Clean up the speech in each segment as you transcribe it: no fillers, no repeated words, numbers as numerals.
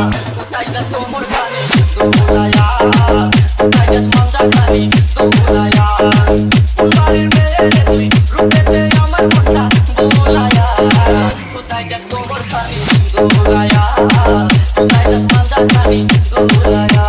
কোথায় যাস কোমর খানি দোলায়া কোথায় যাস মজা খানি দোলায়া ফুলবাড়ির মেয়ে রে তুই রূপেতে আমার মনটা দোলায়া কোথায় যাস কোমর খানি দোলায়া কোথায় যাস মজা খানি দোলায়া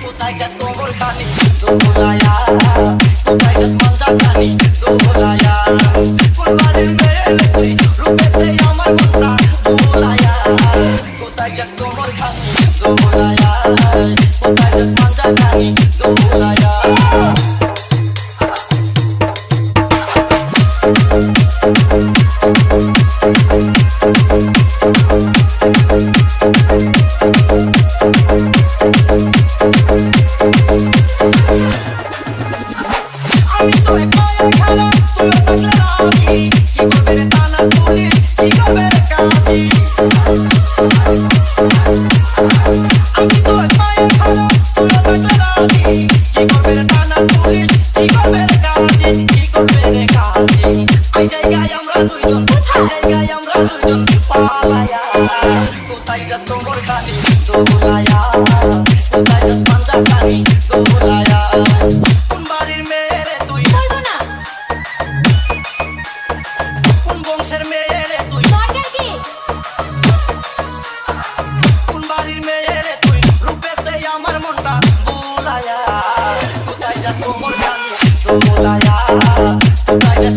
কোথায় যাস কোমর খানি দোলায়া কোথায় যাস মজা খানি দোলায়া ফুলবাড়ির মেয়ে রে তুই রূপেতে আমার মনটা দোলায়া কোথায় যাস কোমর খানি দোলায়া কোথায় যাস মজা খানি দোলায়া আমি তো একলা খারা তুই থাকলে রাজি কি করবে রে থানা পুলিশ কি করবে রে কাজী আমি তো একলা খারা তুই থাকলে রাজি কি করবে রে থানা পুলিশ কি করবে রে কাজী কি করবে রে কাজী এই জায়গায় আমরা দুইজন পালায়া কোথায় যাস কোমর খানি দোলায়া কোথায় যাস মজা খানি দোলায়া ফুলবাড়ির মেয়ে রে তুই বলবো না কোন বংশের মেয়ে রে তুই দরকার কি ফুলবাড়ির মেয়ে রে তুই রূপেতে আমার মনটা দোলায়া কোথায় যাস কোমর খানি দোলায়া কোথায় যাস